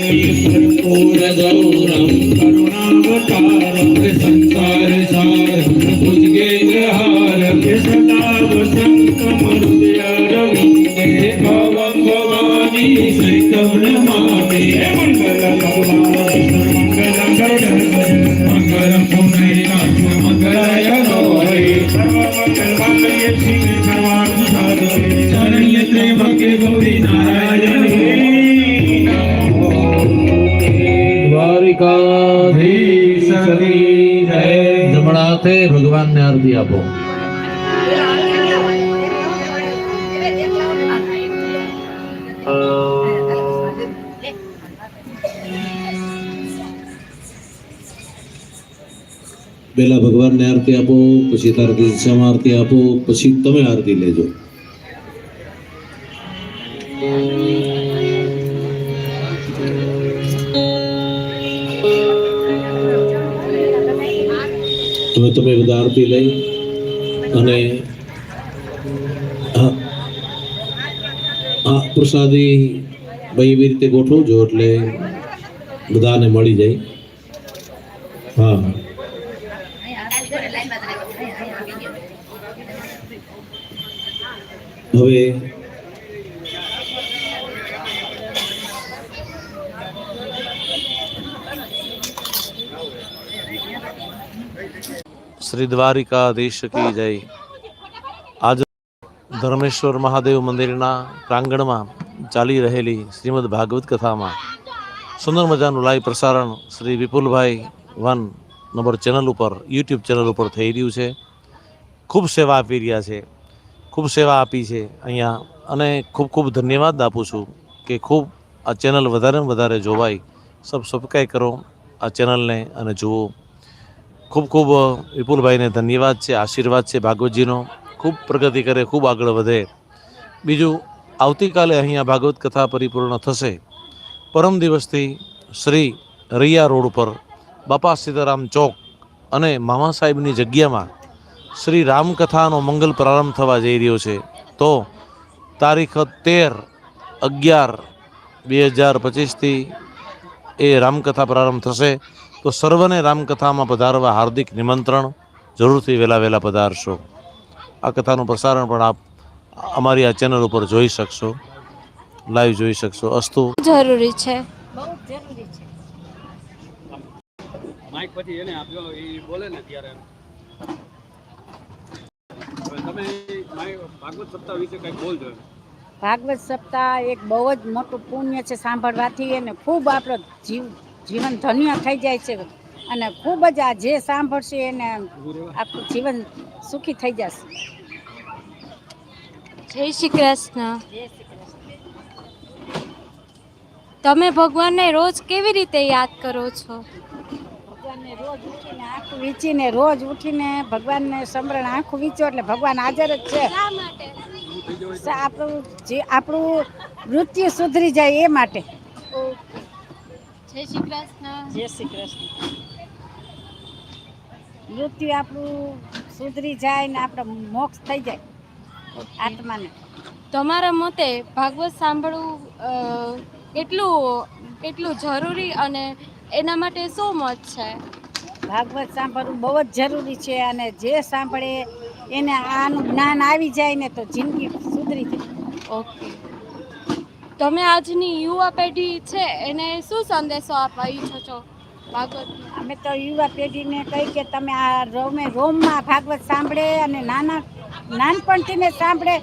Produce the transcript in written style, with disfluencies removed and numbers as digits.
कर्पूरगौरं करुणावतारं संसारसारं भुजगेन्द्रहारं सदा वसन्तमरुदयारविन्दे भवं भवानी सहितं नमामि। मङ्गलं भगवान् मङ्गलं गरुडध्वज मङ्गलं पुण्डरीकाक्ष मङ्गलाय नमः। सर्वमङ्गलमाङ्गल्ये शिवे सर्वार्थसाधके शरण्ये त्र्यम्बके गौरी नारायणी દ્વારિકાધીશ કી જય। જમણા હાથે ભગવાનને આરતી આપો। પહેલા ભગવાનને આરતી આપો, પછી તારતી દિશામાં આરતી આપો, પછી તમે આરતી લેજો। તમે બધા આરતી લઈ અને પ્રસાદી ભાઈ એવી રીતે ગોઠવજો એટલે બધાને મળી જાય। હા, હવે શ્રી દ્વારિકાધીશ કી જય। આજ ધર્મેશ્વર મહાદેવ મંદિરના પ્રાંગણમાં ચાલી રહેલી શ્રીમદ ભાગવત કથામાં સુંદર મજાનું લાઈવ પ્રસારણ શ્રી વિપુલભાઈ 1 નંબર ચેનલ ઉપર યુટ્યુબ ચેનલ ઉપર થઈ રહ્યું છે। ખૂબ સેવા આપી રહ્યા છે, ખૂબ સેવા આપી છે અહીંયા, અને ખૂબ ખૂબ ધન્યવાદ આપું છું કે ખૂબ આ ચેનલ વધારે ને વધારે જોવાય। સબસ્ક્રાઈબ કરો આ ચેનલને અને જુઓ। ખૂબ ખૂબ વિપુલભાઈને ધન્યવાદ છે, આશીર્વાદ છે ભાગવતજીનો। ખૂબ પ્રગતિ કરે, ખૂબ આગળ વધે। બીજું, આવતીકાલે અહીંયા ભાગવત કથા પરિપૂર્ણ થશે। પરમ દિવસથી શ્રી રૈયા રોડ ઉપર બાપા સીતારામ ચોક અને મામા સાહેબની જગ્યામાં શ્રી રામકથાનો મંગલ પ્રારંભ થવા જઈ રહ્યો છે। તો તારીખ 13/11/2025થી એ રામકથા પ્રારંભ થશે। તો સર્વને રામકથામાં પધારવા હાર્દિક નિમંત્રણ। જરૂરથી વહેલા પધારશો। આ કથાનું પ્રસારણ પણ આપ અમારી આ ચેનલ ઉપર જોઈ શકશો, લાઈવ જોઈ શકશો। અસ્તુ જરૂરી છે, બહુ જરૂરી છે। માઈક પછી એને આપજો, એ બોલે ને ત્યારે તમે ભાગવત સપ્તાહ વિશે કંઈક બોલજો। ભાગવત સપ્તાહ એક બહુ જ મોટું પુણ્ય છે સાંભળવાથી, અને ખૂબ આપણો જીવન ધન્ય થઈ જાય છે, અને ખૂબ જ આ જે સાંભળશે એને આખું જીવન સુખી થઈ જશે। જય શ્રી કૃષ્ણ। જય શ્રી કૃષ્ણ। તમે ભગવાનને રોજ કેવી રીતે યાદ કરો છો? ભગવાનને રોજ ઉઠીને આંખ વીંચીને, રોજ ઉઠીને ભગવાનને સમરણ આંખ વીંચો એટલે ભગવાન હાજર જ છે। શા માટે? આપણું મૃત્યુ સુધરી જાય એ માટે। જય શ્રી કૃષ્ણ। જય શ્રી કૃષ્ણ। મૃત્યુ આપણું સુધરી જાય ને આપણે મોક્ષ થઈ જાય આત્માને। તમારા મતે ભાગવત સાંભળવું કેટલું જરૂરી, અને એના માટે શું મત છે? ભાગવત સાંભળવું બહુ જ જરૂરી છે, અને જે સાંભળે એને આનું જ્ઞાન આવી જાય ને તો જિંદગી સુધરી જાય। ઓકે, તમે આજની યુવા પેઢી છે એને શું સંદેશો આપવા ઈચ્છો છો ભાગવત? અમે તો યુવા પેઢીને કહી કે તમે આ રોમમાં ભાગવત સાંભળે અને નાનપણથી ને સાંભળે